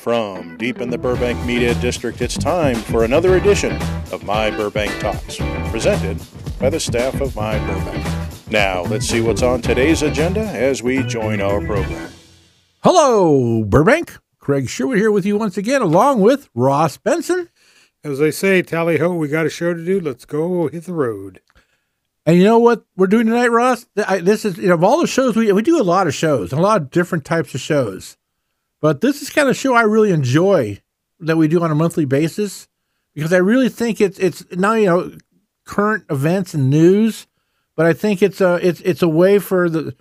From deep in the Burbank Media District, it's time for another edition of My Burbank Talks, presented by the staff of My Burbank. Now, let's see what's on today's agenda as we join our program. Hello, Burbank. Craig Sherwood here with you once again, along with Ross Benson. As they say, tally ho, we got a show to do. Let's go hit the road. And you know what we're doing tonight, Ross? This is, of all the shows, we do a lot of shows, a lot of different types of shows. But this is kind of show I really enjoy that we do on a monthly basis, because I really think it's not, current events and news, but I think it's a way for the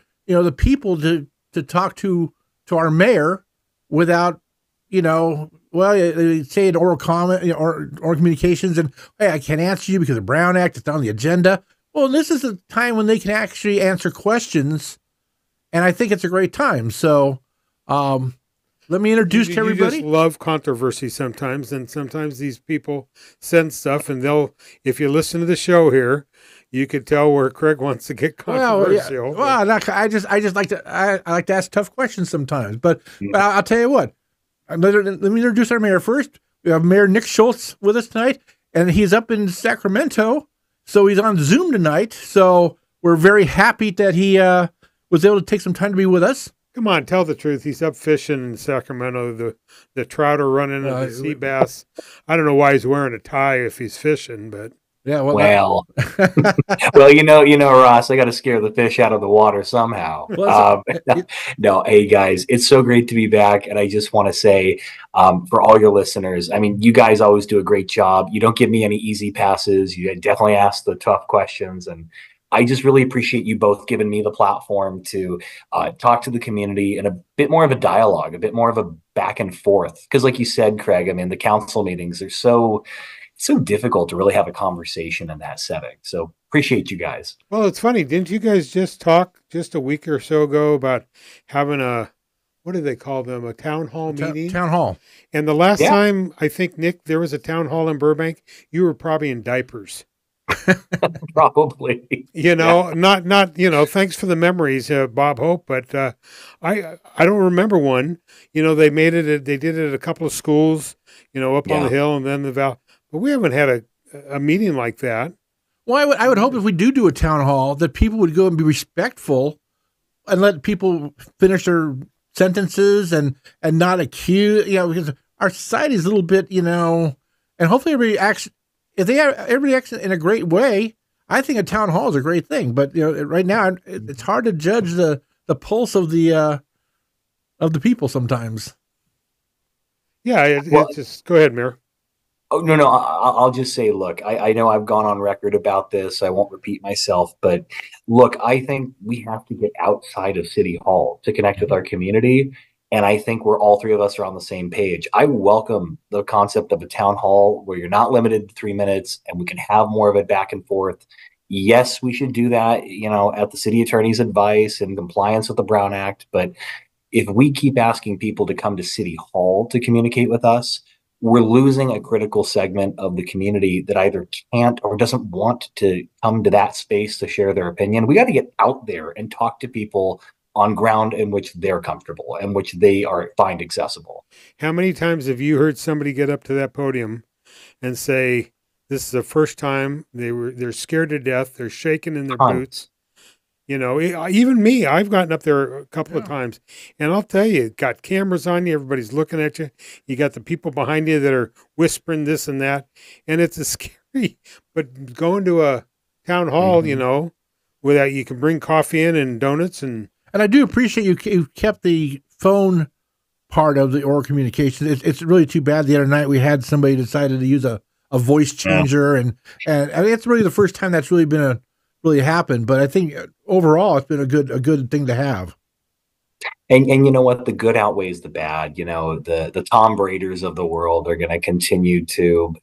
people to talk to our mayor without, say an oral comment, or communications, and hey, I can't answer you because the Brown Act is not on the agenda. Well, this is a time when they can actually answer questions, and I think it's a great time. So, let me introduce to everybody. You just love controversy sometimes, and sometimes these people send stuff, and if you listen to the show here, you could tell where Craig wants to get controversial. Well, I just like to ask tough questions sometimes. But I'll tell you what. Let me introduce our mayor first. We have Mayor Nick Schultz with us tonight, and he's up in Sacramento, so he's on Zoom tonight. So we're very happy that he was able to take some time to be with us. Come on, tell the truth. He's up fishing in Sacramento. The trout are running and the sea bass. I don't know why he's wearing a tie if he's fishing, but yeah. Well, Ross, I got to scare the fish out of the water somehow. No, hey guys, it's so great to be back, and I just want to say, for all your listeners, I mean, you guys always do a great job. You don't give me any easy passes. You definitely ask the tough questions, and I just really appreciate you both giving me the platform to talk to the community in a bit more of a dialogue, a bit more of a back and forth. Because like you said, Craig, I mean, the council meetings are so difficult to really have a conversation in that setting. So appreciate you guys. Well, it's funny. Didn't you guys just talk just a week or so ago about having what do they call them? A town hall meeting? Town hall. And the last time, I think, Nick, there was a town hall in Burbank, you were probably in diapers. Probably, not thanks for the memories, Bob Hope, but I don't remember one. They made it. They did it at a couple of schools, up on the hill and then the valley. But we haven't had a meeting like that. Well, I would hope if we do a town hall that people would go and be respectful and let people finish their sentences and not accuse. Because our society is a little bit, and hopefully everybody acts. If everybody acts in a great way, I think a town hall is a great thing. But right now it's hard to judge the pulse of the people sometimes. Yeah, just go ahead, Mayor. Oh no, I'll just say, look, I know I've gone on record about this. I won't repeat myself, but look, I think we have to get outside of City Hall to connect with our community. And I think all three of us are on the same page. I welcome the concept of a town hall where you're not limited to 3 minutes and we can have more of it back and forth. Yes, we should do that, at the city attorney's advice and compliance with the Brown Act. But if we keep asking people to come to City Hall to communicate with us, we're losing a critical segment of the community that either can't or doesn't want to come to that space to share their opinion. We got to get out there and talk to people on ground in which they're comfortable and which they find accessible. How many times have you heard somebody get up to that podium and say, this is the first time they're scared to death, they're shaking in their boots? Even me, I've gotten up there a couple of times, and I'll tell you, got cameras on you, everybody's looking at you. You got the people behind you that are whispering this and that, and it's a scary. But going to a town hall, without you can bring coffee in and donuts and I do appreciate you kept the phone part of the oral communication. It's really too bad. The other night we had somebody decided to use a voice changer, and I mean, it's really the first time that's really happened. But I think overall it's been a good thing to have. And you know what? The good outweighs the bad. The Tom Braders of the world are going to continue to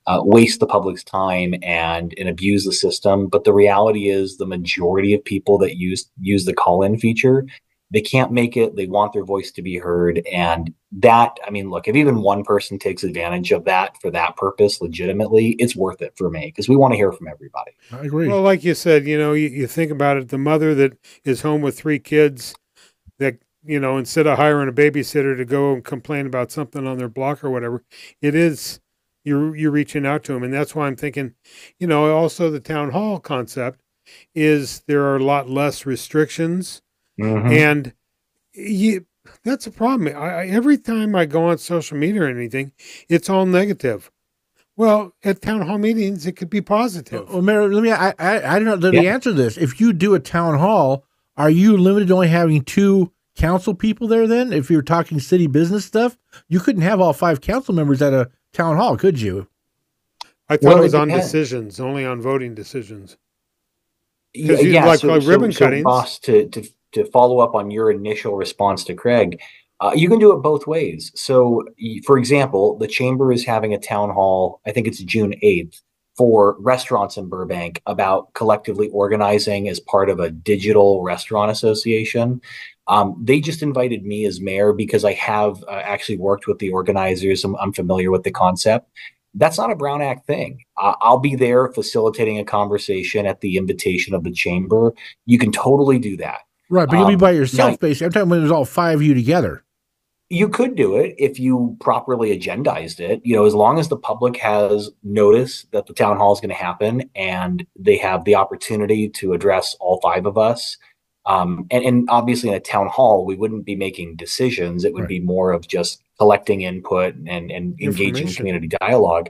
waste the public's time and abuse the system. But the reality is the majority of people that use the call-in feature, they can't make it. They want their voice to be heard. And that, I mean, look, if even one person takes advantage of that for that purpose, legitimately, it's worth it for me because we want to hear from everybody. I agree. Well, like you said, you think about it, the mother that is home with 3 kids that instead of hiring a babysitter to go and complain about something on their block or whatever, it is you're reaching out to them. And that's why I'm thinking, also the town hall concept is there are a lot less restrictions. Mhm. And that's a problem. Every time I go on social media or anything, it's all negative. Well, at town hall meetings, it could be positive. Well, Mayor, I don't know the Yeah. answer to this. If you do a town hall, are you limited to only having 2 council people there then? If you're talking city business stuff, you couldn't have all 5 council members at a town hall, could you? I thought Well, it it was on depends. decisions, only on voting decisions. Yeah, 'Cause you yeah. like So, ribbon so cuttings. Ross, to follow up on your initial response to Craig, you can do it both ways. So, for example, the chamber is having a town hall. I think it's June 8th for restaurants in Burbank about collectively organizing as part of a digital restaurant association. They just invited me as mayor because I have actually worked with the organizers. I'm familiar with the concept. That's not a Brown Act thing. I'll be there facilitating a conversation at the invitation of the chamber. You can totally do that. Right, but you'll be by Now, yourself, basically. I'm talking when there's all 5 of you together. you could do it if you properly agendized it, as long as the public has notice that the town hall is going to happen and they have the opportunity to address all 5 of us. And obviously in a town hall, we wouldn't be making decisions. It would Right. be more of just collecting input and engaging in Information. community dialogue.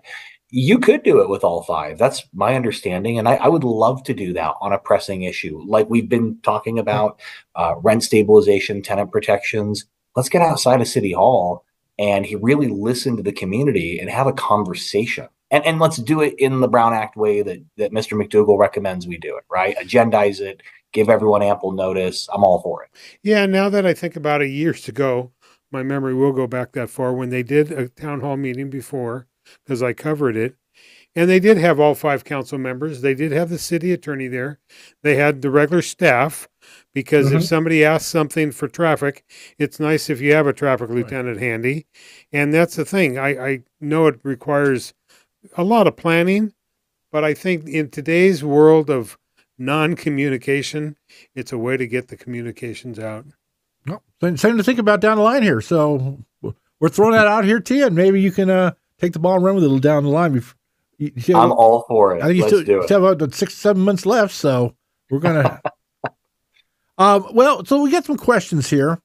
You could do it with all 5. That's my understanding. And I would love to do that on a pressing issue. Like we've been talking about rent stabilization, tenant protections. Let's get outside of City Hall and he really listen to the community and have a conversation. And let's do it in the Brown Act way that Mr. McDougall recommends we do it, right? Agendize it, give everyone ample notice. I'm all for it. Yeah, now that I think about it, years ago, my memory will go back that far when they did a town hall meeting before, because I covered it. And they did have all 5 council members. They did have the city attorney there. They had the regular staff, because if Mhm. somebody asks something for traffic, it's nice if you have a traffic lieutenant handy. And that's the thing. I know it requires a lot of planning, but I think in today's world of non-communication, it's a way to get the communications out. Well, something to think about down the line here. So we're throwing that out here to you, and maybe you can take the ball and run with it a little down the line. I'm all for it. I think you Let's still do it. have about 6, 7 months left, so we're gonna. Well, so we got some questions here.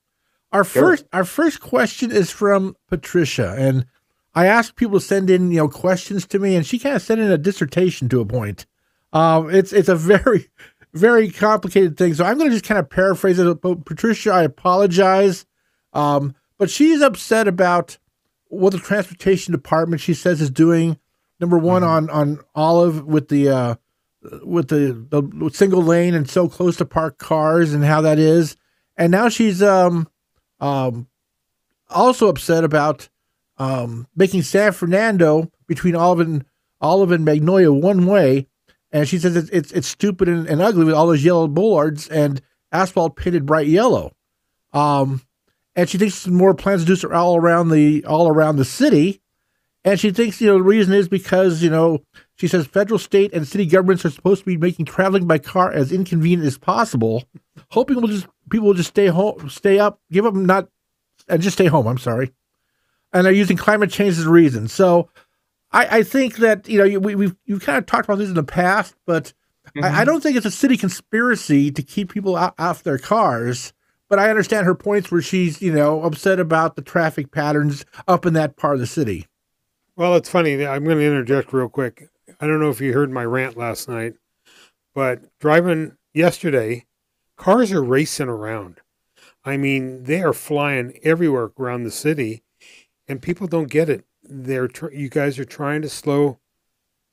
Our Sure. first question is from Patricia, and I asked people to send in questions to me, and she kind of sent in a dissertation to a point. It's a very, very complicated thing, so I'm going to just kind of paraphrase it. But Patricia, I apologize, but she's upset about what the transportation department, she says, is doing. Number one, on Olive with the single lane and so close to parked cars and how that is. And now she's also upset about making San Fernando between Olive and Magnolia one way. And she says it's stupid and ugly with all those yellow bollards and asphalt painted bright yellow. And she thinks more plans to do so all around the city. And she thinks, the reason is because, she says federal, state, and city governments are supposed to be making traveling by car as inconvenient as possible. Hoping people will just stay home, stay up, give up and just stay home. I'm sorry. And they're using climate change as a reason. So I think that, we've kind of talked about this in the past, but I don't think it's a city conspiracy to keep people off their cars. But I understand her points where she's, upset about the traffic patterns up in that part of the city. Well, it's funny. I'm going to interject real quick. I don't know if you heard my rant last night, but driving yesterday, cars are racing around. I mean, they are flying everywhere around the city, and people don't get it. You guys are trying to slow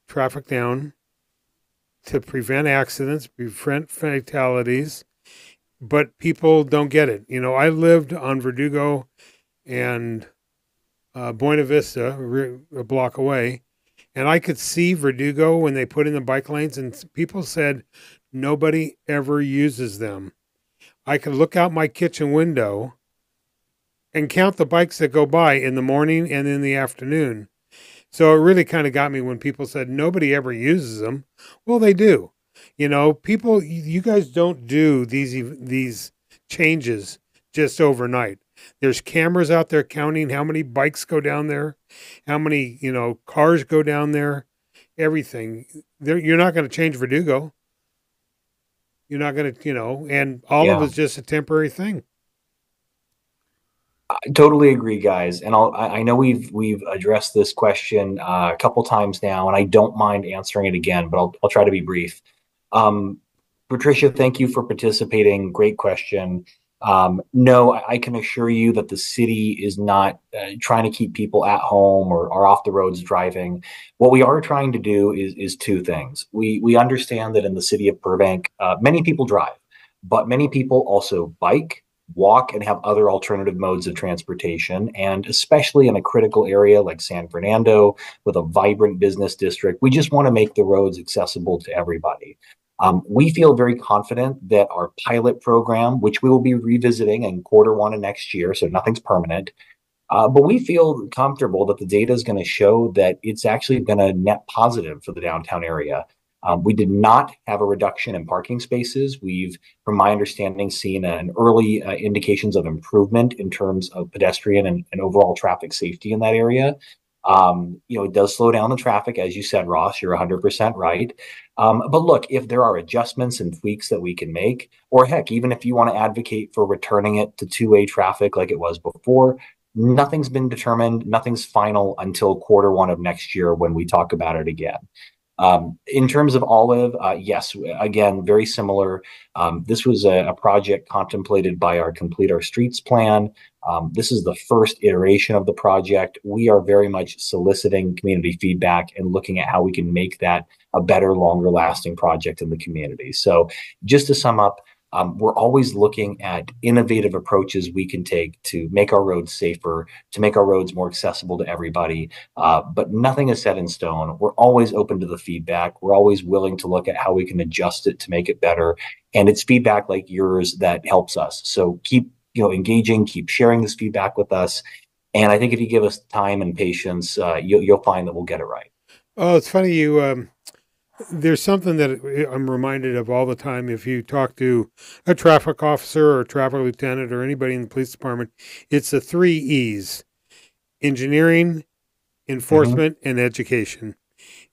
traffic down to prevent accidents, prevent fatalities, but people don't get it. I lived on Verdugo and Buena Vista, a block away, and I could see Verdugo when they put in the bike lanes, and people said nobody ever uses them. I could look out my kitchen window and count the bikes that go by in the morning and in the afternoon. So it really kind of got me when people said nobody ever uses them. Well, they do. You guys don't do these changes just overnight. There's cameras out there counting how many bikes go down there, how many, cars go down there, everything. You're not going to change Verdugo. You're not going to, and all of it's just a temporary thing. I totally agree, guys. And I know we've addressed this question a couple times now, and I don't mind answering it again, but I'll try to be brief. Patricia, thank you for participating. Great question. No, I can assure you that the city is not trying to keep people at home or off the roads driving. What we are trying to do is two things. We understand that in the city of Burbank, many people drive, but many people also bike, walk, and have other alternative modes of transportation. And especially in a critical area like San Fernando with a vibrant business district, we just want to make the roads accessible to everybody. We feel very confident that our pilot program, which we will be revisiting in Q1 of next year, so nothing's permanent, but we feel comfortable that the data is going to show that it's actually going to net positive for the downtown area. We did not have a reduction in parking spaces. We've, from my understanding, seen an early indications of improvement in terms of pedestrian and overall traffic safety in that area. It does slow down the traffic, as you said, Ross. You're 100% right. But look, if there are adjustments and tweaks that we can make, or heck, even if you want to advocate for returning it to two-way traffic like it was before, nothing's been determined. Nothing's final until Q1 of next year when we talk about it again. In terms of Olive, yes, again, very similar. This was a project contemplated by our Complete Our Streets plan. This is the first iteration of the project. We are very much soliciting community feedback and looking at how we can make that a better, longer lasting project in the community. So just to sum up, we're always looking at innovative approaches we can take to make our roads safer, to make our roads more accessible to everybody. But nothing is set in stone. We're always open to the feedback. We're always willing to look at how we can adjust it to make it better. And it's feedback like yours that helps us. So keep engaging, keep sharing this feedback with us. And I think if you give us time and patience, you'll find that we'll get it right. Oh, it's funny. There's something that I'm reminded of all the time. If you talk to a traffic officer or a traffic lieutenant or anybody in the police department, it's the 3 E's: engineering, enforcement, and education.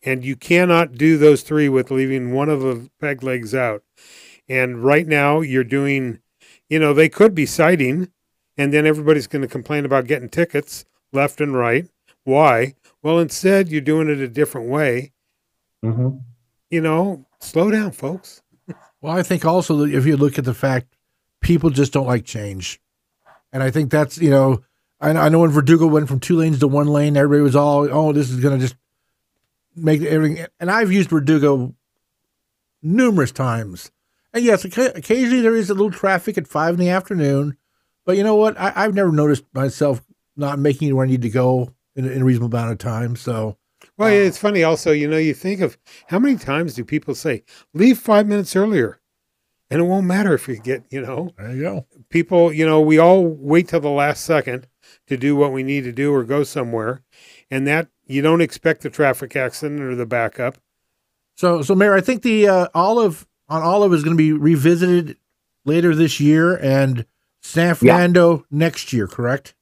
And you cannot do those 3 with leaving one of the peg legs out. And right now you're doing, they could be citing, and then everybody's going to complain about getting tickets left and right. Why? Well, instead you're doing it a different way. Mm-hmm. Slow down, folks. Well, I think also that if you look at the fact, people just don't like change. And I think that's, I know when Verdugo went from 2 lanes to 1 lane, everybody was all, this is going to just make everything. And I've used Verdugo numerous times. And yes, occasionally there is a little traffic at 5 PM. But you know what? I've never noticed myself not making it where I need to go in a reasonable amount of time. So. Well, it's funny also, you think of how many times do people say, leave 5 minutes earlier, and it won't matter if you get, There you go. People, we all wait till the last second to do what we need to do or go somewhere, and that you don't expect the traffic accident or the backup. So Mayor, I think the Olive is going to be revisited later this year and San Fernando next year, correct?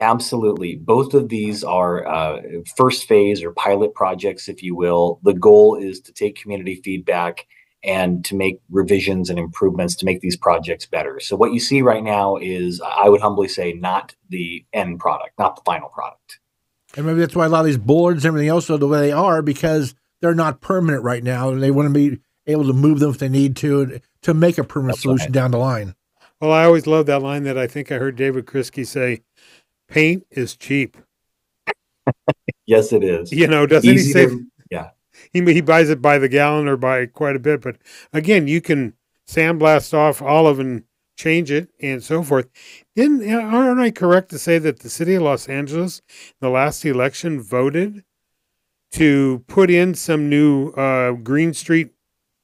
Absolutely. Both of these are first phase or pilot projects, if you will. The goal is to take community feedback and to make revisions and improvements to make these projects better. So what you see right now is, I would humbly say, not the end product, not the final product. And maybe that's why a lot of these boards and everything else are the way they are, because they're not permanent right now, and they want to be able to move them if they need to make a permanent solution down the line. Well, I always love that line that I think I heard David Krisky say, paint is cheap. Yes, it is. Doesn't he say? Yeah. He buys it by the gallon or by quite a bit. But again, you can sandblast off Olive and change it and so forth. Aren't I correct to say that the city of Los Angeles, in the last election, voted to put in some new Green Street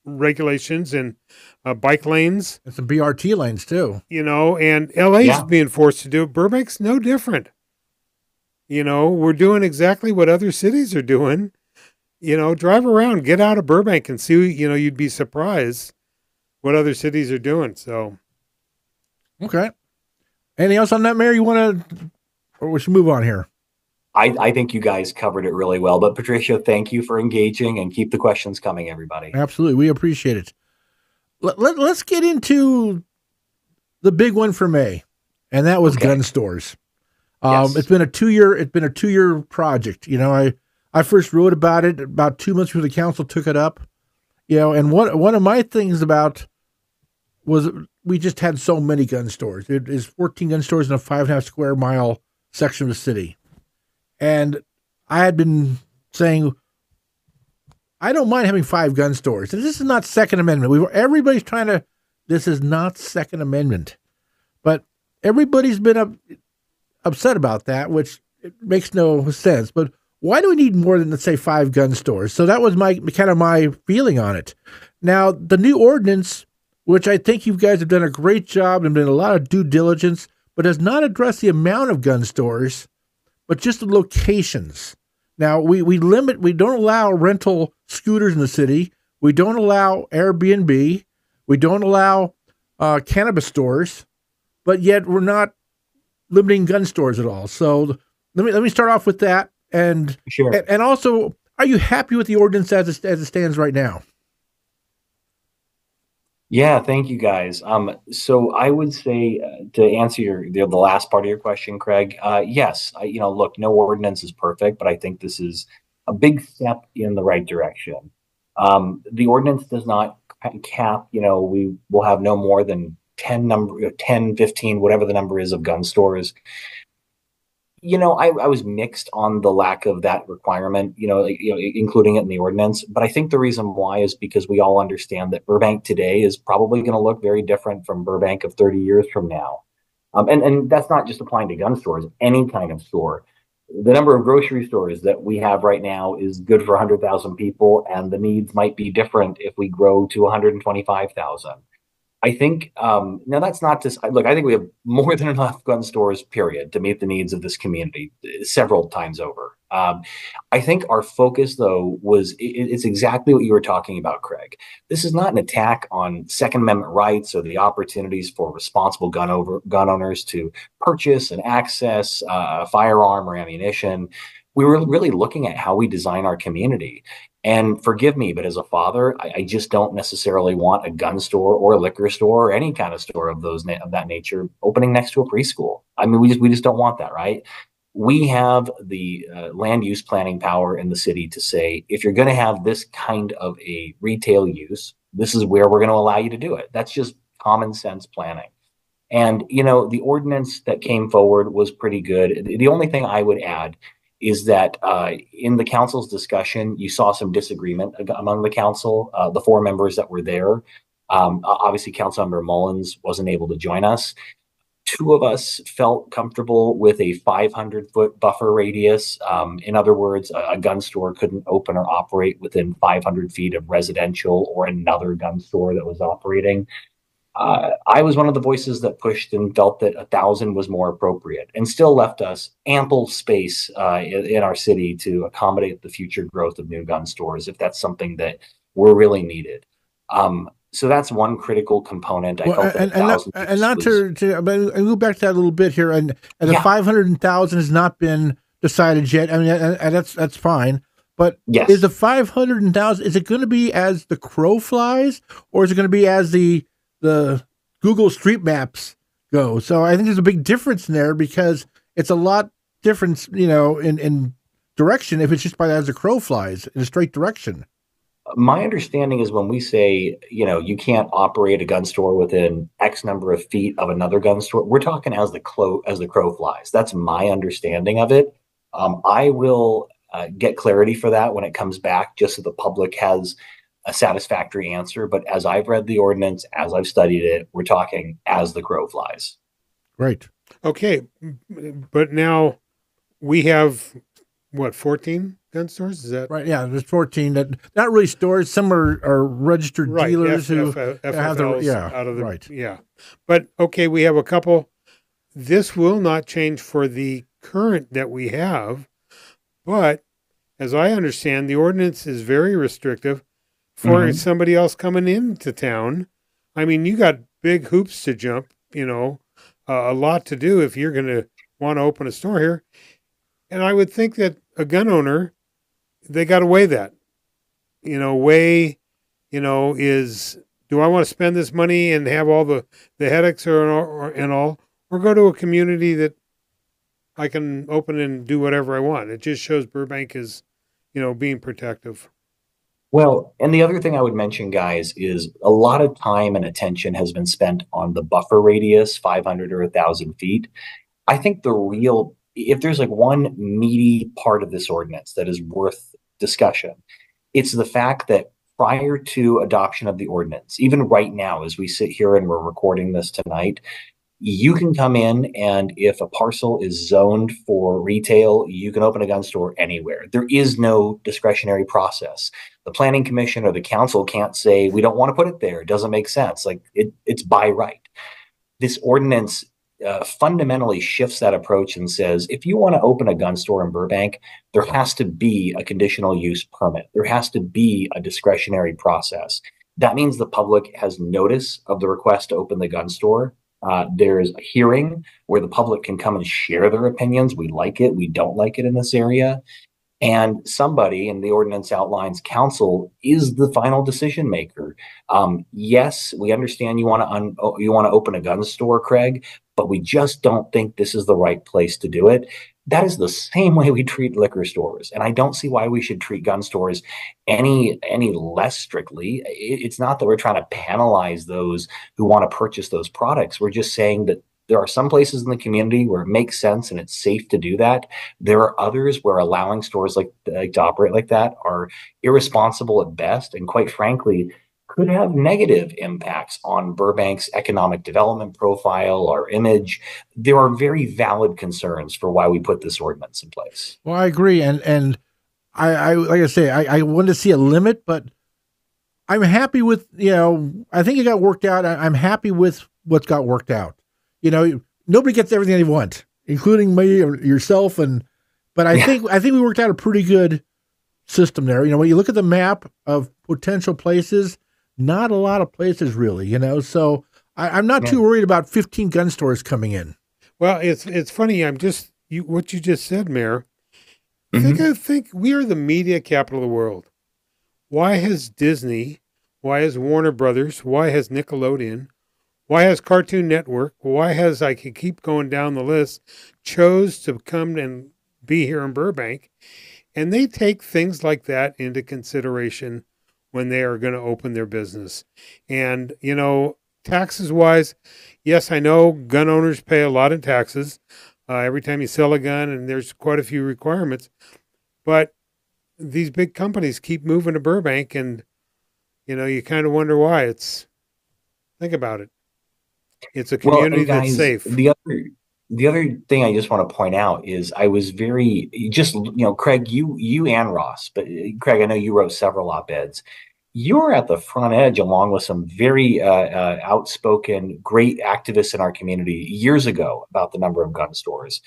regulations and bike lanes and some BRT lanes too, and LA's being forced to do it. Burbank's no different. We're doing exactly what other cities are doing. Drive around, get out of Burbank and see, you'd be surprised what other cities are doing. So. Okay. Anything else on that, Mayor? You want to, or we should move on here? I think you guys covered it really well. But Patricia, thank you for engaging, and keep the questions coming, everybody. Absolutely. We appreciate it. Let's get into the big one for May, and that was gun stores. Yes. It's been a 2-year project. You know, I first wrote about it about 2 months before the council took it up. You know, and one of my things about was we just had so many gun stores. It is 14 gun stores in a 5.5 square mile section of the city. And I had been saying, I don't mind having 5 gun stores. And this is not Second Amendment. Everybody's trying to, this is not Second Amendment. But everybody's been upset about that, which makes no sense. But why do we need more than, let's say, 5 gun stores? So that was my feeling on it. Now, the new ordinance, which I think you guys have done a great job and been a lot of due diligence, but does not address the amount of gun stores, but just the locations. Now, we don't allow rental scooters in the city. We don't allow Airbnb. We don't allow cannabis stores, but yet we're not limiting gun stores at all. So let me start off with that. And sure. And also, are you happy with the ordinance as it stands right now? Yeah, thank you guys. So I would say to answer the last part of your question, Craig, yes, look, no ordinance is perfect, but I think this is a big step in the right direction. The ordinance does not cap, we will have no more than 10, 15, whatever the number is of gun stores. I was mixed on the lack of that requirement, including it in the ordinance. But I think the reason why is because we all understand that Burbank today is probably going to look very different from Burbank of 30 years from now. And that's not just applying to gun stores, any kind of store. The number of grocery stores that we have right now is good for 100,000 people, and the needs might be different if we grow to 125,000. I think, now that's not just, look, I think we have more than enough gun stores, period, to meet the needs of this community several times over. I think our focus, though, it's exactly what you were talking about, Craig. This is not an attack on Second Amendment rights or the opportunities for responsible gun owners to purchase and access a firearm or ammunition. We were really looking at how we design our community. And forgive me, but as a father, I just don't necessarily want a gun store or a liquor store or any kind of store of that nature opening next to a preschool. I mean, we just don't want that, right? We have the land use planning power in the city to say, if you're going to have this kind of a retail use, this is where we're going to allow you to do it. That's just common sense planning. And, the ordinance that came forward was pretty good. The only thing I would add is that in the council's discussion, you saw some disagreement among the council, the 4 members that were there. Obviously, Councilmember Mullins wasn't able to join us. 2 of us felt comfortable with a 500-foot buffer radius. In other words, a gun store couldn't open or operate within 500 feet of residential or another gun store that was operating. I was one of the voices that pushed and felt that 1,000 was more appropriate, and still left us ample space in our city to accommodate the future growth of new gun stores, if that's something that were really needed. So that's one critical component. I felt that I move back to that a little bit here, and the 500,000 has not been decided yet. I mean, and that's fine. But yes. Is the 500,000? Is it going to be as the crow flies, or is it going to be as the Google Street Maps go? So I think there's a big difference in there, because it's a lot different, in direction if it's just by as the crow flies in a straight direction. My understanding is when we say, you can't operate a gun store within X number of feet of another gun store, we're talking as the crow flies. That's my understanding of it. I will get clarity for that when it comes back, just so the public has a satisfactory answer. But as I've read the ordinance, as I've studied it, we're talking as the crow flies. Right. Okay. But now we have, 14 gun stores? Is that right? Yeah, there's 14 that not really stores. Some are registered dealers who have the out of the right. Yeah. But okay, we have a couple. This will not change for the current that we have, but as I understand, the ordinance is very restrictive for somebody else coming into town. I mean, you got big hoops to jump, a lot to do if you're going to want to open a store here. And I would think that a gun owner, they got to weigh that. Is, do I want to spend this money and have all the headaches or go to a community that I can open and do whatever I want? It just shows Burbank is, being protective. Well, and the other thing I would mention, guys, is a lot of time and attention has been spent on the buffer radius, 500 or 1,000 feet. I think if there's like one meaty part of this ordinance that is worth discussion, it's the fact that prior to adoption of the ordinance, even right now, as we sit here and we're recording this tonight, you can come in, and if a parcel is zoned for retail, you can open a gun store anywhere. There is no discretionary process. The planning commission or the council can't say, we don't want to put it there. It doesn't make sense. Like it's by right. This ordinance fundamentally shifts that approach and says, if you want to open a gun store in Burbank, there has to be a conditional use permit. There has to be a discretionary process. That means the public has notice of the request to open the gun store. There's a hearing where the public can come and share their opinions. We like it. We don't like it in this area. And somebody in the ordinance outlines council is the final decision maker. Yes, we understand you want to open a gun store, Craig, but we just don't think this is the right place to do it. That is the same way we treat liquor stores. And I don't see why we should treat gun stores any less strictly. It's not that we're trying to penalize those who want to purchase those products. We're just saying that there are some places in the community where it makes sense and it's safe to do that. There are others where allowing stores like to operate like that are irresponsible at best, and quite frankly, could have negative impacts on Burbank's economic development profile or image. There are very valid concerns for why we put this ordinance in place. Well, I agree, and I like I say, I wanted to see a limit, but I'm happy with I think it got worked out. I'm happy with what got worked out. Nobody gets everything they want, including me or yourself, but I think we worked out a pretty good system there. When you look at the map of potential places, not a lot of places really, so I'm not too worried about 15 gun stores coming in. Well, it's funny. What you just said, Mayor. I think we are the media capital of the world. Why has Disney, why has Warner Brothers, why has Nickelodeon, why has Cartoon Network, why has, I could keep going down the list, chose to come and be here in Burbank? And they take things like that into consideration when they are going to open their business. And, taxes wise, yes, I know gun owners pay a lot in taxes every time you sell a gun, and there's quite a few requirements. But these big companies keep moving to Burbank, and, you kind of wonder why. Think about it. It's a community that's safe. The other thing I just want to point out is I was Craig, you and Ross, but Craig, I know you wrote several op-eds. You were at the front edge along with some very outspoken, great activists in our community years ago about the number of gun stores.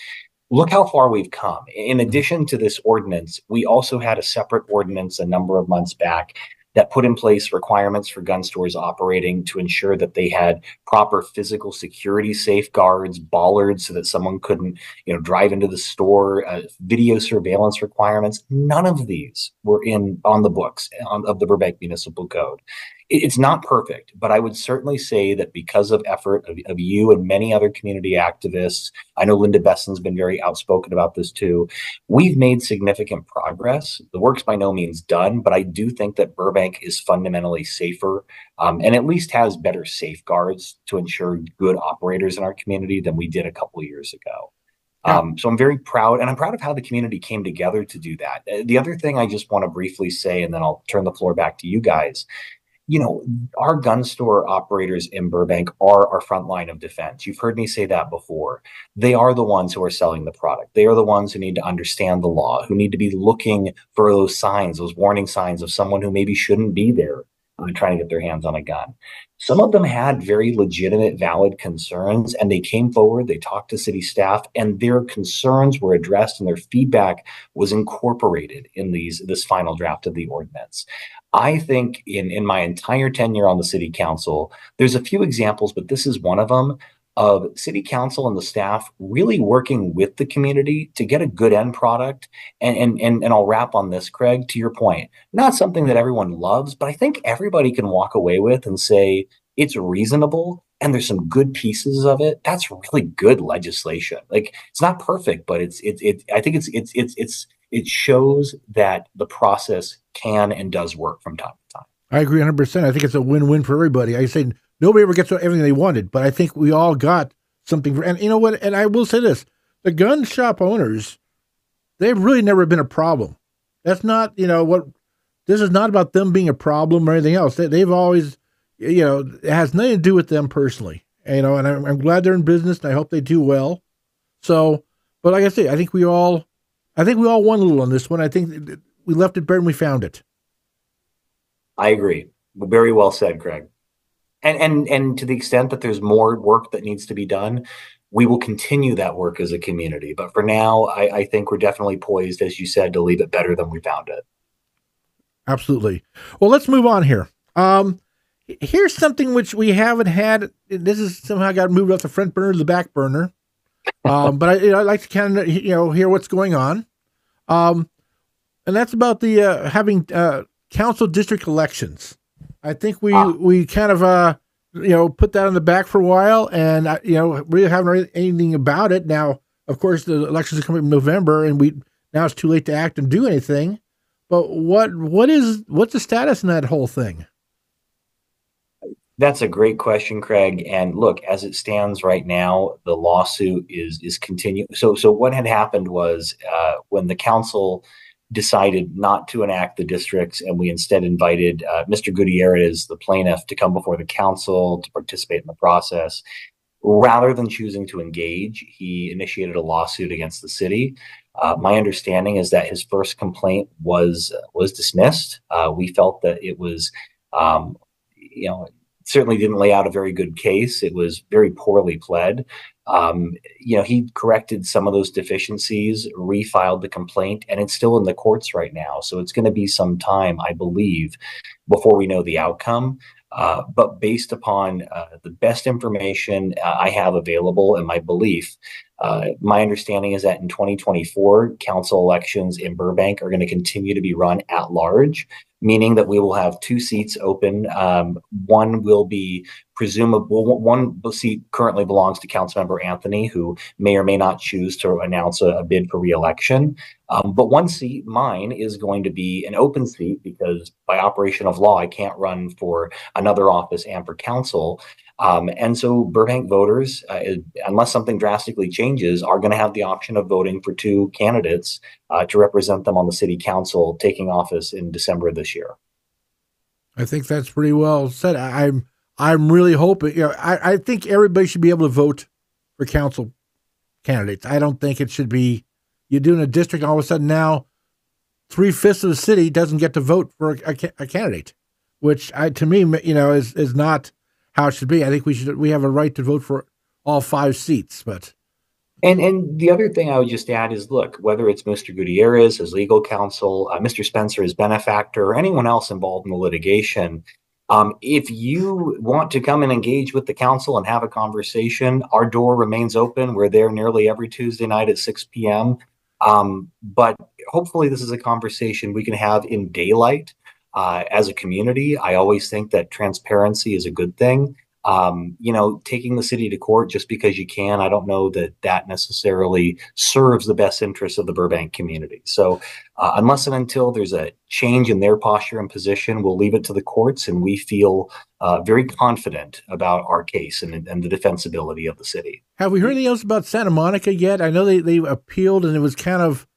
Look how far we've come. In addition to this ordinance, we also had a separate ordinance a number of months back that put in place requirements for gun stores operating to ensure that they had proper physical security safeguards, bollards so that someone couldn't, drive into the store, video surveillance requirements. None of these were on the books of the Burbank Municipal Code. It's not perfect, but I would certainly say that because of effort of you and many other community activists, I know Linda Besson's been very outspoken about this too, we've made significant progress. The work's by no means done, but I do think that Burbank is fundamentally safer and at least has better safeguards to ensure good operators in our community than we did a couple of years ago. So I'm very proud, and I'm proud of how the community came together to do that. The other thing I just want to briefly say, and then I'll turn the floor back to you guys, our gun store operators in Burbank are our front line of defense. You've heard me say that before. They are the ones who are selling the product. They are the ones who need to understand the law, who need to be looking for those signs, those warning signs of someone who maybe shouldn't be there trying to get their hands on a gun. Some of them had very legitimate, valid concerns, and they came forward, they talked to city staff, and their concerns were addressed and their feedback was incorporated in this final draft of the ordinance. I think in my entire tenure on the city council, there's a few examples, but this is one of them, of city council and the staff really working with the community to get a good end product. And I'll wrap on this, Craig, to your point, not something that everyone loves, but I think everybody can walk away with and say it's reasonable and there's some good pieces of it. That's really good legislation. Like, it's not perfect, but I think it shows that the process can and does work from time to time. I agree 100%. I think it's a win-win for everybody. I say nobody ever gets everything they wanted, but I think we all got something. And you know what? And I will say this, the gun shop owners, they've really never been a problem. That's not, this is not about them being a problem or anything else. They've always, it has nothing to do with them personally, and I'm glad they're in business and I hope they do well. So, but like I say, I think we all won a little on this one. I think we left it better than we found it. I agree. Very well said, Craig. And to the extent that there's more work that needs to be done, we will continue that work as a community. But for now, I think we're definitely poised, as you said, to leave it better than we found it. Absolutely. Well, let's move on here. Here's something which we haven't had. This is somehow got moved off the front burner to the back burner. But I'd like to kind of, hear what's going on. And that's about the having council district elections. I think we kind of put that on the back for a while, and really haven't heard anything about it. Now, of course, the elections are coming in November, and now it's too late to act and do anything. But what's the status in that whole thing? That's a great question, Craig. And look, as it stands right now, the lawsuit is continuing. So what had happened was when the council decided not to enact the districts, and we instead invited Mr. Gutierrez, the plaintiff, to come before the council to participate in the process. Rather than choosing to engage, he initiated a lawsuit against the city. My understanding is that his first complaint was dismissed. We felt that it was, certainly didn't lay out a very good case. It was very poorly pled. He corrected some of those deficiencies, refiled the complaint, and it's still in the courts right now. So it's going to be some time, I believe, before we know the outcome. But based upon the best information I have available and my belief, my understanding is that in 2024, council elections in Burbank are going to continue to be run at large, meaning that we will have 2 seats open. One will be one seat currently belongs to Councilmember Anthony, who may or may not choose to announce a bid for re-election. But one seat, mine, is going to be an open seat because by operation of law, I can't run for another office and for council. And so Burbank voters, unless something drastically changes, are going to have the option of voting for 2 candidates to represent them on the city council taking office in December of this year. I think that's pretty well said. I'm really hoping, I think everybody should be able to vote for council candidates. I don't think it should be, you're doing a district, all of a sudden now 3/5 of the city doesn't get to vote for a candidate, which to me, is not how it should be. I think we have a right to vote for all 5 seats, but. And the other thing I would just add is, look, whether it's Mr. Gutierrez, his legal counsel, Mr. Spencer, his benefactor, or anyone else involved in the litigation, if you want to come and engage with the council and have a conversation, our door remains open. We're there nearly every Tuesday night at 6 p.m. But hopefully this is a conversation we can have in daylight as a community. I always think that transparency is a good thing. Taking the city to court just because you can, I don't know that necessarily serves the best interests of the Burbank community. So unless and until there's a change in their posture and position, we'll leave it to the courts, and we feel very confident about our case and the defensibility of the city. Have we heard anything else about Santa Monica yet? I know they appealed and it was kind of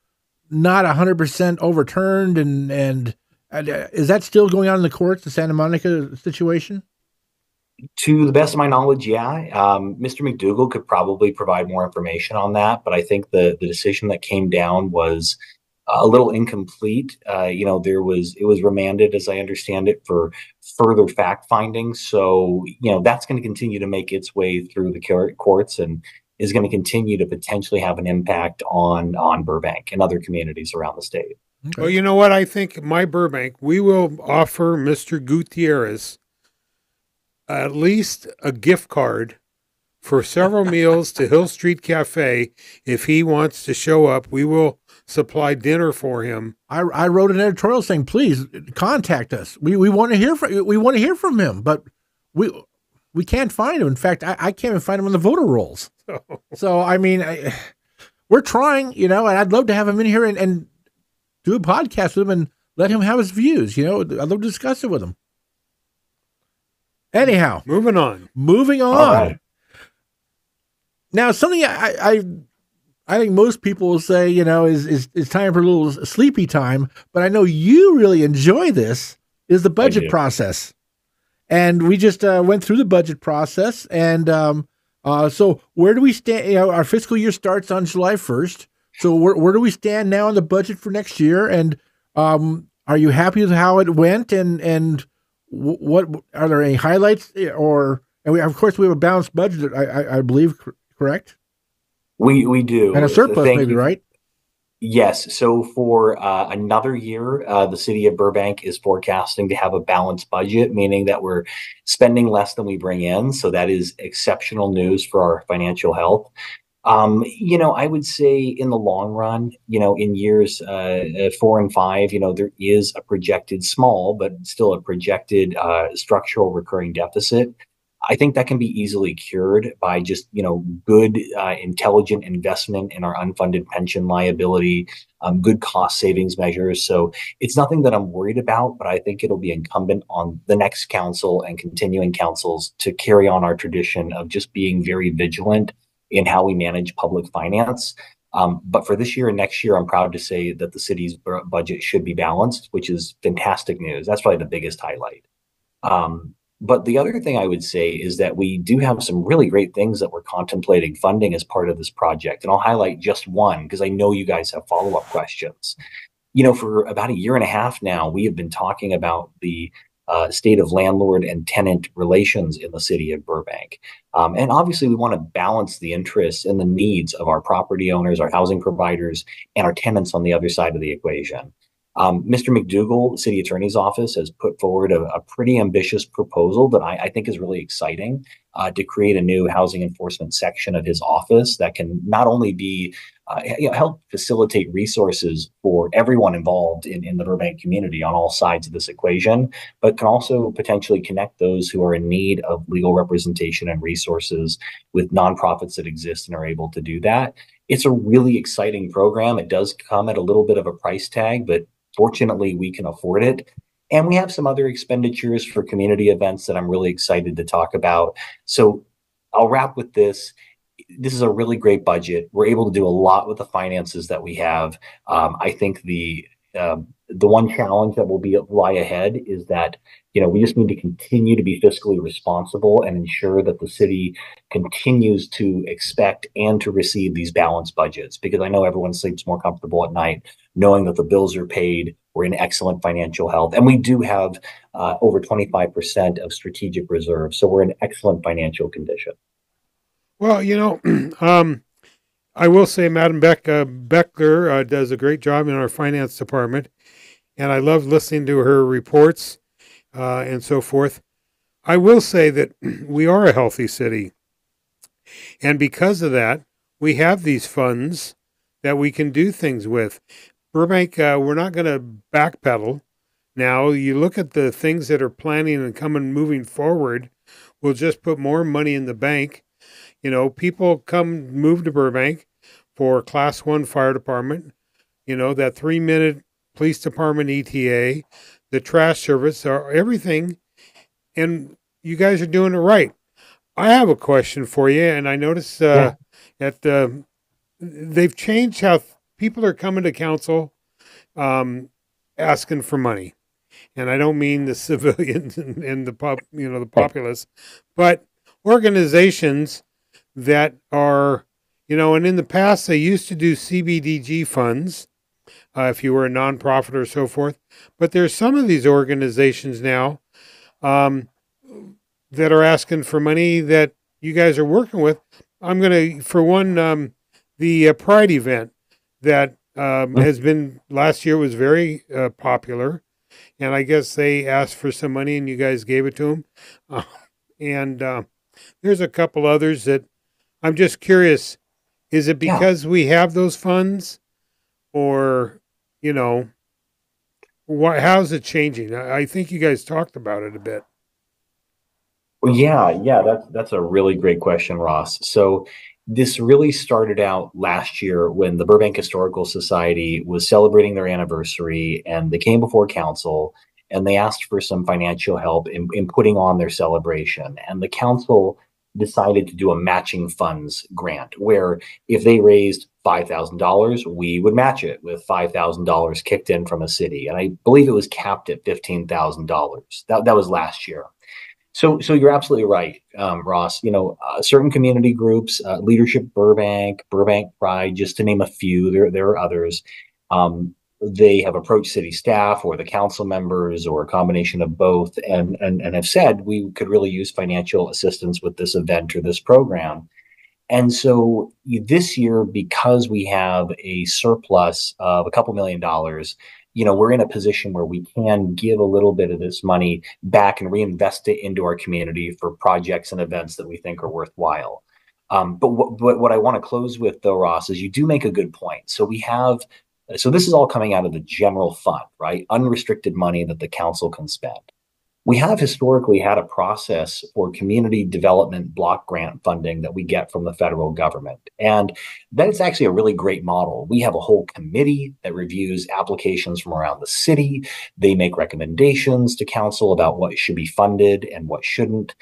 not 100% overturned, and is that still going on in the courts, the Santa Monica situation? To the best of my knowledge, yeah. Mr. McDougall could probably provide more information on that, but I think the decision that came down was a little incomplete. It was remanded, as I understand it, for further fact finding. So, that's going to continue to make its way through the courts and is going to continue to potentially have an impact on Burbank and other communities around the state. Okay. Well, you know what? I think my Burbank, we will offer Mr. Gutierrez at least a gift card for several meals to Hill Street Cafe. If he wants to show up, we will supply dinner for him. I wrote an editorial saying, please contact us. We want to hear from him, but we can't find him. In fact, I can't even find him on the voter rolls. So I mean, we're trying, and I'd love to have him in here and do a podcast with him and let him have his views. I'd love to discuss it with him. Anyhow, moving on. All right. Now, something I think most people will say, is time for a little sleepy time, but I know you really enjoy this, is the budget process. And we just went through the budget process. And so where do we stand? Our fiscal year starts on July 1st. So where do we stand now in the budget for next year? And are you happy with how it went? And what are there any highlights? And of course, we have a balanced budget, I believe, correct? We do. And a surplus, maybe, right? Yes. So for another year, the city of Burbank is forecasting to have a balanced budget, meaning that we're spending less than we bring in. So that is exceptional news for our financial health. I would say in the long run, in years 4 and 5, there is a projected small, but still a projected structural recurring deficit. I think that can be easily cured by just, good, intelligent investment in our unfunded pension liability, good cost savings measures. So it's nothing that I'm worried about, but I think it'll be incumbent on the next council and continuing councils to carry on our tradition of just being very vigilant in how we manage public finance. But for this year and next year, I'm proud to say that the city's budget should be balanced, which is fantastic news. That's probably the biggest highlight. But the other thing I would say is that we do have some really great things that we're contemplating funding as part of this project. And I'll highlight just one because I know you guys have follow-up questions. For about a year and a half now, we have been talking about the state of landlord and tenant relations in the city of Burbank. And obviously, we want to balance the interests and the needs of our property owners, our housing providers, and our tenants on the other side of the equation. Mr. McDougall, city attorney's office, has put forward a pretty ambitious proposal that I think is really exciting to create a new housing enforcement section of his office that can not only be help facilitate resources for everyone involved in the Burbank community on all sides of this equation, but can also potentially connect those who are in need of legal representation and resources with nonprofits that exist and are able to do that. It's a really exciting program. It does come at a little bit of a price tag, but fortunately, we can afford it. And we have some other expenditures for community events that I'm really excited to talk about. So I'll wrap with this. This is a really great budget. We're able to do a lot with the finances that we have. I think the one challenge that will lie ahead is that, we just need to continue to be fiscally responsible and ensure that the city continues to expect and to receive these balanced budgets, because I know everyone sleeps more comfortable at night knowing that the bills are paid, we're in excellent financial health, and we do have over 25% of strategic reserves. So we're in excellent financial condition. Well, I will say Madam Beckler does a great job in our finance department, and I love listening to her reports and so forth. I will say that we are a healthy city, and because of that, we have these funds that we can do things with. Burbank, we're not going to backpedal. Now, you look at the things that are planning and moving forward, we'll just put more money in the bank. People move to Burbank for Class 1 fire department, that 3-minute police department ETA, the trash service, everything. And you guys are doing it right. I have a question for you. And I noticed they've changed how people are coming to council asking for money. And I don't mean the civilians and the populace, but organizations that are, and in the past they used to do CBDG funds, if you were a nonprofit or so forth. But there's some of these organizations now that are asking for money that you guys are working with. I'm going to, for one, the Pride event that has been, last year was very popular. And I guess they asked for some money and you guys gave it to them. And there's a couple others that I'm just curious, is it Yeah. because we have those funds, or, you know, how's it changing? I think you guys talked about it a bit. Well, yeah, that's a really great question, Ross. So this really started out last year when the Burbank Historical Society was celebrating their anniversary, and they came before council and they asked for some financial help in putting on their celebration. And the council decided to do a matching funds grant where if they raised $5,000, we would match it with $5,000 kicked in from a city. And I believe it was capped at $15,000. That was last year. So you're absolutely right, Ross. You know, certain community groups, Leadership Burbank, Burbank Pride, just to name a few. There are others. They have approached city staff or the council members or a combination of both, and have said we could really use financial assistance with this event or this program. And so this year, because we have a surplus of a couple $1 million, you know, we're in a position where we can give a little bit of this money back and reinvest it into our community for projects and events that we think are worthwhile. But what I want to close with, though, Ross, is you do make a good point. So this is all coming out of the general fund, right? Unrestricted money that the council can spend. We have historically had a process for community development block grant funding that we get from the federal government. And that is actually a really great model. We have a whole committee that reviews applications from around the city. They make recommendations to council about what should be funded and what shouldn't.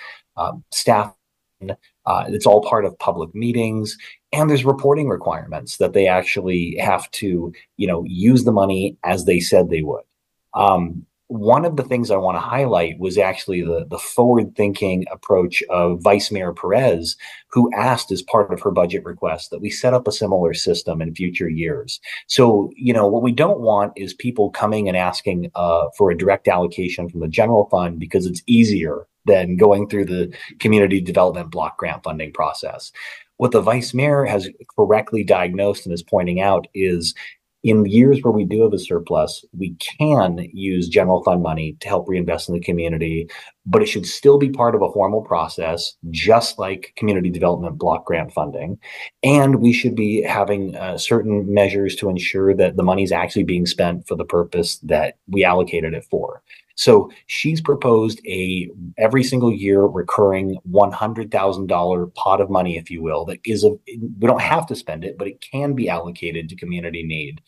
Staff, it's all part of public meetings. And there's reporting requirements that they actually have to, you know, use the money as they said they would. One of the things I want to highlight was actually the forward-thinking approach of Vice Mayor Perez, who asked as part of her budget request that we set up a similar system in future years. So, you know, what we don't want is people coming and asking for a direct allocation from the general fund because it's easier than going through the community development block grant funding process. What the Vice Mayor has correctly diagnosed and is pointing out is in years where we do have a surplus, we can use general fund money to help reinvest in the community, but it should still be part of a formal process, just like community development block grant funding. And we should be having certain measures to ensure that the money is actually being spent for the purpose that we allocated it for. So she's proposed every single year recurring $100,000 pot of money, if you will, that is we don't have to spend it, but it can be allocated to community need.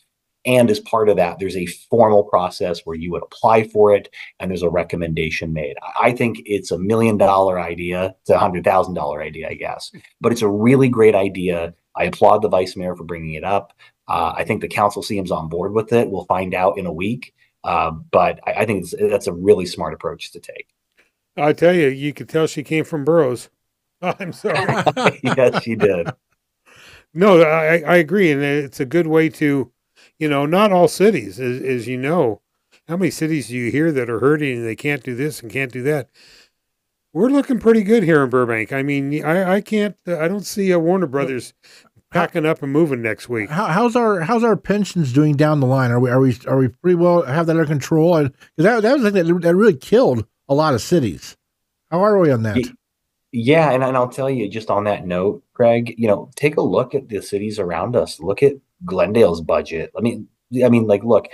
And as part of that, there's a formal process where you would apply for it and there's a recommendation made. I think it's $1 million idea. It's $100,000 idea, I guess, but it's a really great idea. I applaud the Vice Mayor for bringing it up. I think the council seems on board with it. We'll find out in a week. But I think that's a really smart approach to take. I tell you, you could tell she came from Burroughs. I'm sorry. Yes, she did. No, I agree. And it's a good way to, you know, not all cities, as you know, how many cities do you hear that are hurting and they can't do this and can't do that? We're looking pretty good here in Burbank. I mean, I don't see a Warner Brothers packing up and moving next week. How's our pensions doing down the line? Are we pretty well have that under control? And that was the thing that really killed a lot of cities. How are we on that? Yeah, and I'll tell you just on that note, Craig, you know, take a look at the cities around us. Look at Glendale's budget. I mean, like, look,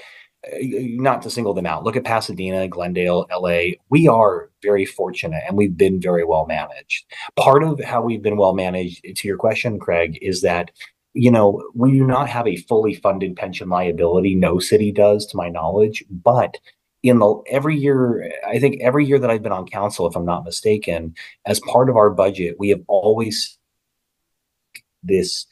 not to single them out. Look at Pasadena, Glendale, LA. We are very fortunate and we've been very well managed. Part of how we've been well managed, to your question, Craig, is that, you know, we do not have a fully funded pension liability. No city does, to my knowledge. But every year, I think every year that I've been on council, if I'm not mistaken, as part of our budget, we have always this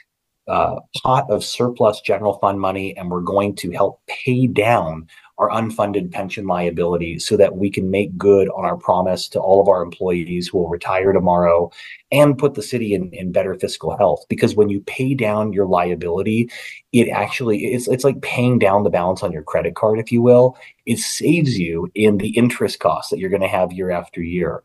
pot of surplus general fund money, and we're going to help pay down our unfunded pension liability so that we can make good on our promise to all of our employees who will retire tomorrow and put the city in better fiscal health. Because when you pay down your liability, it's like paying down the balance on your credit card, if you will. It saves you in the interest costs that you're going to have year after year.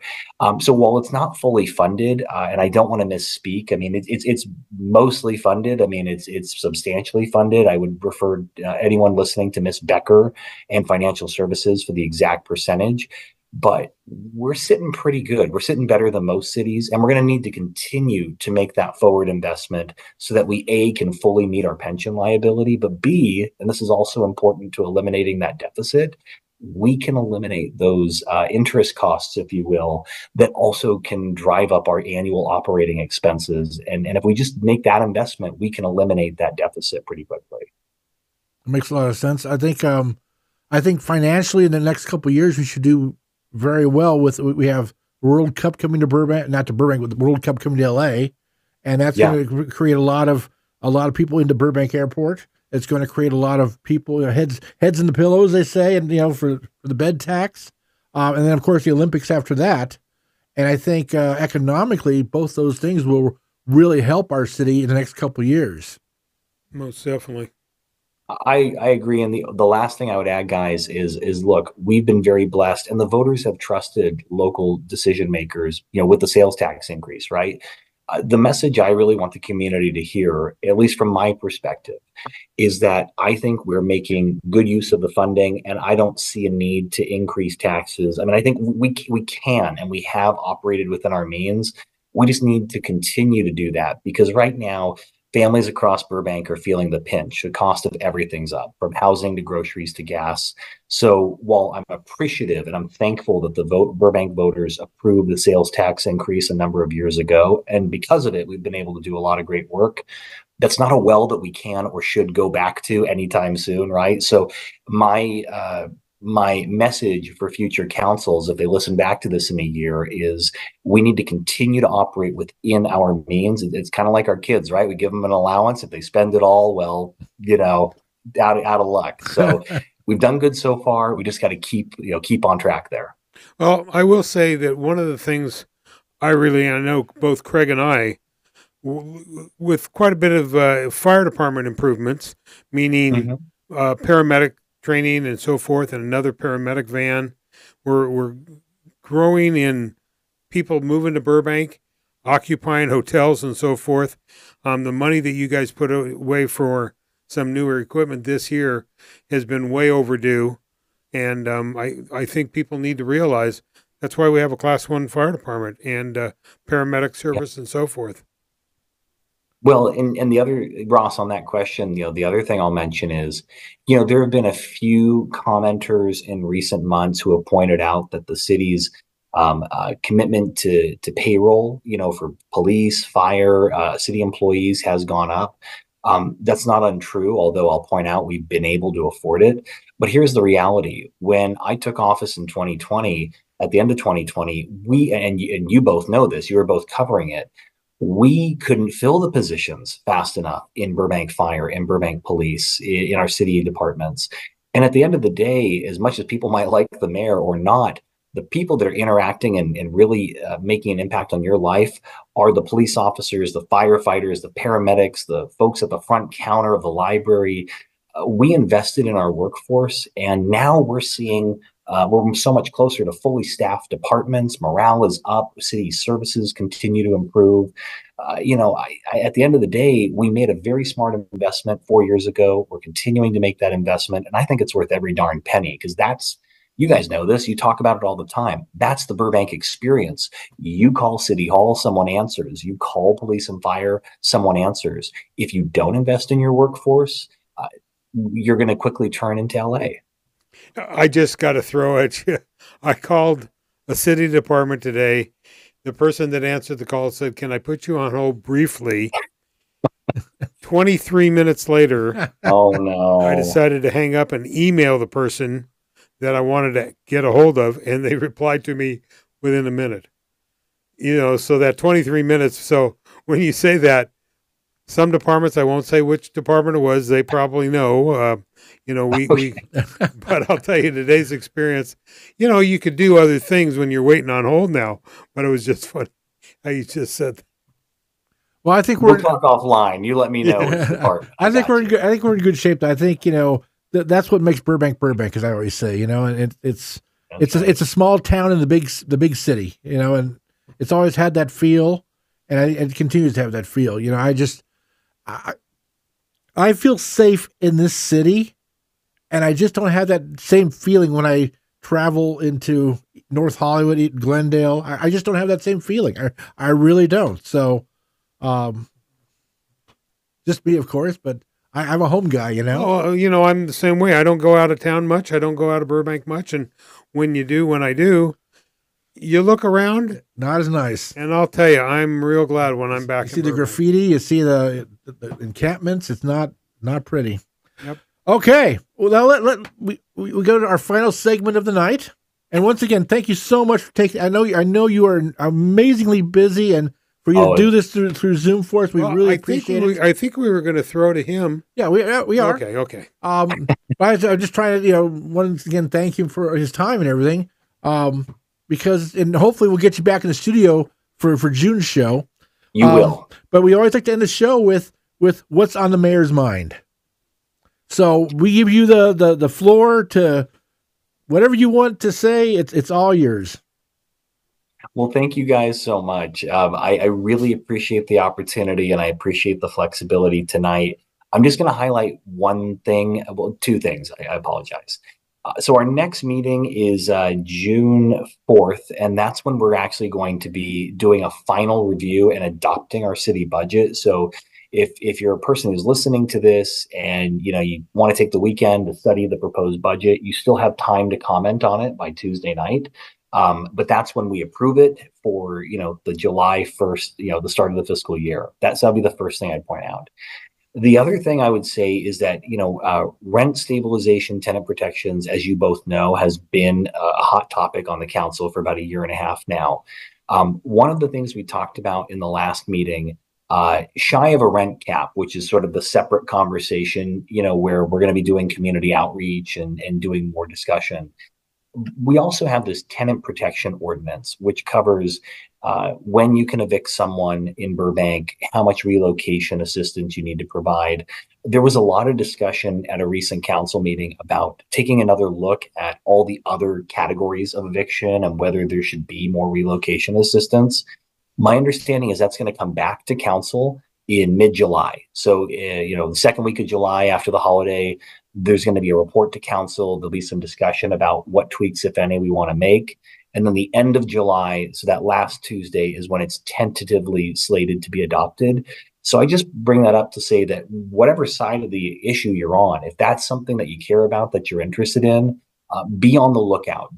So while it's not fully funded, and I don't want to misspeak, I mean, it's mostly funded. I mean, it's substantially funded. I would refer anyone listening to Miss Becker and Financial Services for the exact percentage. but we're sitting pretty good. We're sitting better than most cities, and we're going to need to continue to make that forward investment so that we A, can fully meet our pension liability, but B, and this is also important to eliminating that deficit, we can eliminate those interest costs, if you will, that also can drive up our annual operating expenses. And if we just make that investment, we can eliminate that deficit pretty quickly. It makes a lot of sense. I think financially in the next couple of years we should do very well with. We have World Cup coming to Burbank, not to Burbank, but the World Cup coming to LA, and that's going to create a lot of people into Burbank Airport. It's going to create a lot of people, heads in the pillows, they say, and for the bed tax, and then of course the Olympics after that. And I think economically, both those things will really help our city in the next couple of years. Most definitely. I agree. And the last thing I would add, guys, is look, we've been very blessed, and the voters have trusted local decision makers, with the sales tax increase, right? The message I really want the community to hear, at least from my perspective, is that I think we're making good use of the funding, and I don't see a need to increase taxes. I mean, I think we can, and we have operated within our means. We just need to continue to do that, because right now, families across Burbank are feeling the pinch. The cost of everything's up, from housing to groceries to gas. So while I'm appreciative and I'm thankful that the Burbank voters approved the sales tax increase a number of years ago, and because of it, we've been able to do a lot of great work. That's not a well that we can or should go back to anytime soon, right? So my message for future councils, if they listen back to this in a year, is we need to continue to operate within our means. It's kind of like our kids, right? We give them an allowance. If they spend it all, well, out of luck. So we've done good so far. We just got to keep on track there. Well, I will say that one of the things I know both Craig and I, with quite a bit of fire department improvements, meaning paramedic training and so forth, and another paramedic van. We're growing in people moving to Burbank, occupying hotels and so forth. The money that you guys put away for some newer equipment this year has been way overdue. And I think people need to realize that's why we have a Class 1 fire department and paramedic service and so forth. Well, and the other, Ross, on that question, the other thing I'll mention is, there have been a few commenters in recent months who have pointed out that the city's commitment to payroll, for police, fire, city employees has gone up. That's not untrue, although I'll point out we've been able to afford it. But here's the reality. When I took office in 2020, at the end of 2020, and you both know this, you were both covering it, we couldn't fill the positions fast enough in Burbank Fire, in Burbank Police, in our city departments. And at the end of the day, as much as people might like the mayor or not, the people that are interacting and really making an impact on your life are the police officers, the firefighters, the paramedics, the folks at the front counter of the library. We invested in our workforce, and now we're seeing we're so much closer to fully staffed departments. Morale is up. City services continue to improve. At the end of the day, we made a very smart investment 4 years ago. We're continuing to make that investment, and I think it's worth every darn penny, because that's, you guys know this, you talk about it all the time. That's the Burbank experience. You call City Hall, someone answers. You call police and fire, someone answers. If you don't invest in your workforce, you're going to quickly turn into LA. I just got to throw at you. I called a city department today. The person that answered the call said, "Can I put you on hold briefly?" 23 minutes later, oh no! I decided to hang up and email the person that I wanted to get a hold of, and they replied to me within a minute. So that 23 minutes. So when you say that, some departments, I won't say which department it was, they probably know, but I'll tell you today's experience, you could do other things when you're waiting on hold now, but it was just funny how you just said that. Well, I think we'll talk offline. You let me know which department. I think we're in good shape. I think, that's what makes Burbank, as I always say, and it's a small town in the big city, and it's always had that feel, and it continues to have that feel. I feel safe in this city, and I just don't have that same feeling when I travel into North Hollywood, Glendale. I just don't have that same feeling. I really don't. So, just me, of course, but I'm a home guy, Oh, I'm the same way. I don't go out of town much. I don't go out of Burbank much. And when I do, you look around. Not as nice. And I'll tell you, I'm real glad when I'm back. You see the graffiti, you see the encampments. It's not pretty. Yep. Okay. Well, now we go to our final segment of the night. And once again, thank you so much for taking. I know you are amazingly busy, and for you to do this through Zoom for us, we really appreciate it. I think we were going to throw to him. Yeah, we are. Okay. But I'm just trying to, once again, thank him for his time and everything. Because hopefully we'll get you back in the studio for June's show. You will. But we always like to end the show with what's on the mayor's mind. So we give you the floor to whatever you want to say. It's all yours. Well, thank you guys so much. I really appreciate the opportunity, and I appreciate the flexibility tonight. I'm just going to highlight one thing, well, two things. I apologize. So our next meeting is June 4th, and that's when we're actually going to be doing a final review and adopting our city budget. So if you're a person who's listening to this and you want to take the weekend to study the proposed budget, you still have time to comment on it by Tuesday night. But that's when we approve it for the July 1st, the start of the fiscal year. That'll be the first thing I'd point out. The other thing I would say is that, rent stabilization, tenant protections, as you both know, has been a hot topic on the council for about a year and a half now. One of the things we talked about in the last meeting, shy of a rent cap, which is sort of the separate conversation, where we're going to be doing community outreach and doing more discussion. We also have this tenant protection ordinance, which covers when you can evict someone in Burbank, how much relocation assistance you need to provide. There was a lot of discussion at a recent council meeting about taking another look at all the other categories of eviction and whether there should be more relocation assistance. My understanding is that's going to come back to council in mid-July. So, the second week of July after the holiday, there's going to be a report to council. There'll be some discussion about what tweaks, if any, we want to make. And then the end of July, so that last Tuesday, is when it's tentatively slated to be adopted. So I just bring that up to say that whatever side of the issue you're on, if that's something that you care about, that you're interested in, be on the lookout.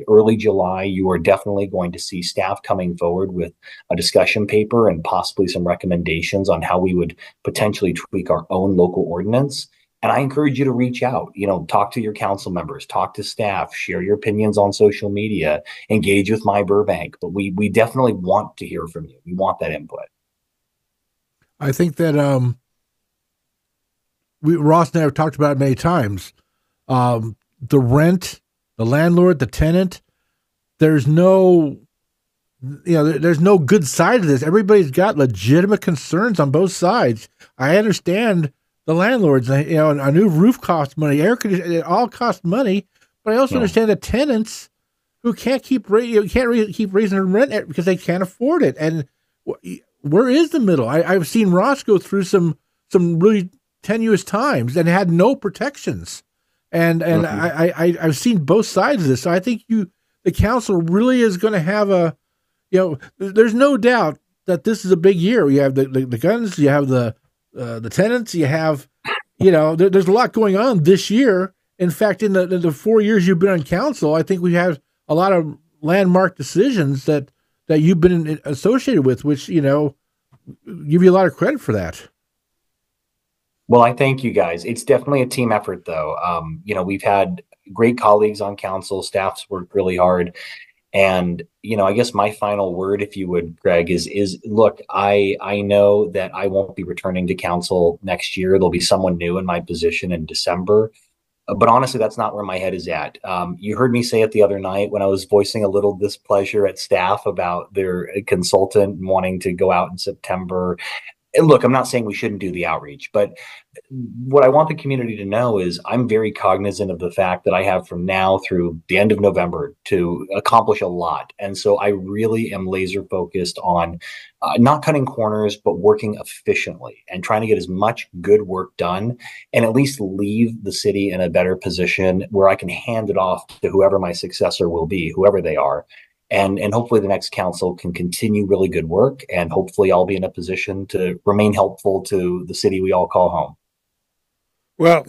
Early July, you are definitely going to see staff coming forward with a discussion paper and possibly some recommendations on how we would potentially tweak our own local ordinance. And I encourage you to reach out, talk to your council members, talk to staff, share your opinions on social media, engage with My Burbank. But we definitely want to hear from you. We want that input. I think that Ross and I have talked about it many times. The rent, the landlord, the tenant, there's no good side to this. Everybody's got legitimate concerns on both sides. I understand the landlords, a new roof costs money, air conditioning, it all costs money. But I also understand the tenants who can't keep raising their rent because they can't afford it. And where is the middle? I've seen Ross go through some really tenuous times and had no protections. And I've seen both sides of this. So I think the council really is going to have there's no doubt that this is a big year. You have the guns, you have the tenants, you have, there's a lot going on this year. In fact, in the 4 years you've been on council, I think we have a lot of landmark decisions that you've been associated with, which, give you a lot of credit for that. Well, I thank you guys. It's definitely a team effort, though. We've had great colleagues on council. Staff's worked really hard. And, I guess my final word, if you would, Greg, is look, I know that I won't be returning to council next year. There'll be someone new in my position in December. But honestly, that's not where my head is at. You heard me say it the other night when I was voicing a little displeasure at staff about their consultant wanting to go out in September. and look, I'm not saying we shouldn't do the outreach, but what I want the community to know is I'm very cognizant of the fact that I have from now through the end of November to accomplish a lot. And so I really am laser focused on not cutting corners, but working efficiently and trying to get as much good work done and at least leave the city in a better position where I can hand it off to whoever my successor will be, whoever they are. And hopefully the next council can continue really good work, and hopefully I'll be in a position to remain helpful to the city we all call home. Well,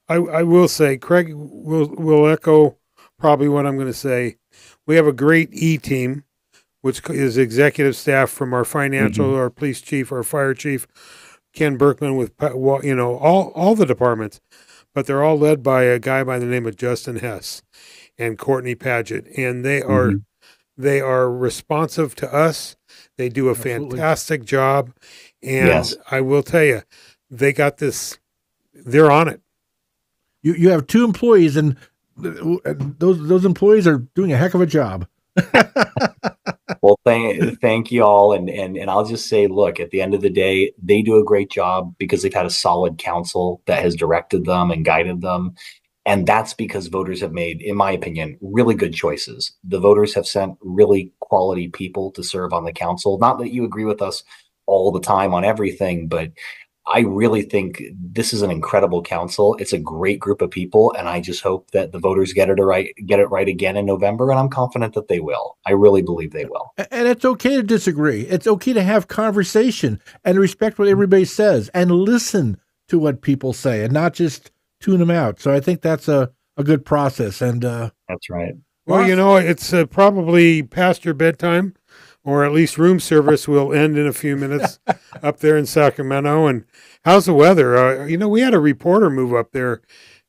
I will say, Craig will echo probably what I'm going to say. We have a great E-team, which is executive staff from our financial, our police chief, our fire chief, Ken Berkman, with, all the departments, but they're all led by a guy by the name of Justin Hess and Courtney Paget. And they are responsive to us. They do a fantastic job. And I will tell you, they got this. They're on it. You have 2 employees, and those employees are doing a heck of a job. Well, thank you all. And I'll just say, look, at the end of the day, they do a great job because they've had a solid council that has directed them and guided them. And that's because voters have made, in my opinion, really good choices. The voters have sent really quality people to serve on the council. Not that you agree with us all the time on everything, but I really think this is an incredible council. It's a great group of people, and I just hope that the voters get it right again in November, and I'm confident that they will. I really believe they will. And it's okay to disagree. It's okay to have conversation and respect what everybody says and listen to what people say and not just tune them out. So I think that's a good process. And that's right. Well, it's probably past your bedtime, or at least room service will end in a few minutes up there in Sacramento. And how's the weather? We had a reporter move up there.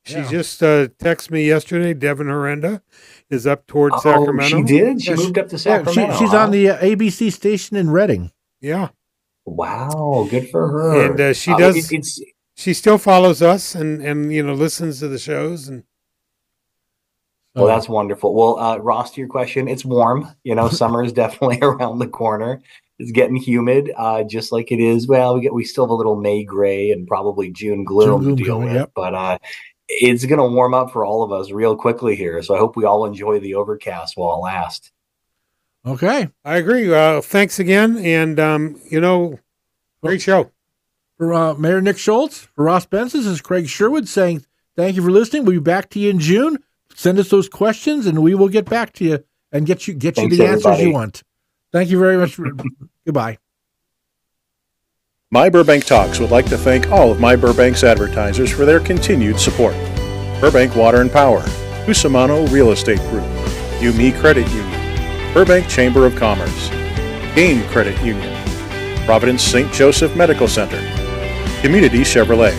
She just texted me yesterday. Devin Horrenda is up towards Sacramento. She did? She moved up to Sacramento. She's on the ABC station in Redding. Yeah. Wow. Good for her. And she does. She still follows us and listens to the shows. And well, that's wonderful. Well, Ross, to your question, it's warm. Summer is definitely around the corner. It's getting humid, just like it is. Well, we still have a little May gray and probably June gloom to deal with. Yep. But it's going to warm up for all of us real quickly here. So I hope we all enjoy the overcast while it lasts. Okay. I agree. Thanks again. And, great show. For Mayor Nick Schultz, for Ross Benson, this is Craig Sherwood saying thank you for listening. We'll be back to you in June. Send us those questions, and we will get back to you and get you the answers you want. Thank you very much. Goodbye. My Burbank Talks would like to thank all of My Burbank's advertisers for their continued support. Burbank Water and Power, Cusimano Real Estate Group, UME Credit Union, Burbank Chamber of Commerce, Game Credit Union, Providence St. Joseph Medical Center, Community Chevrolet,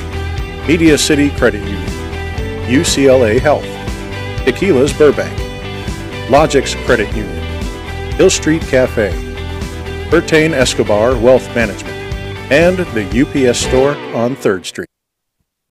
Media City Credit Union, UCLA Health, Tequila's Burbank, Logix Credit Union, Hill Street Cafe, Bertain Escobar Wealth Management, and the UPS Store on 3rd Street.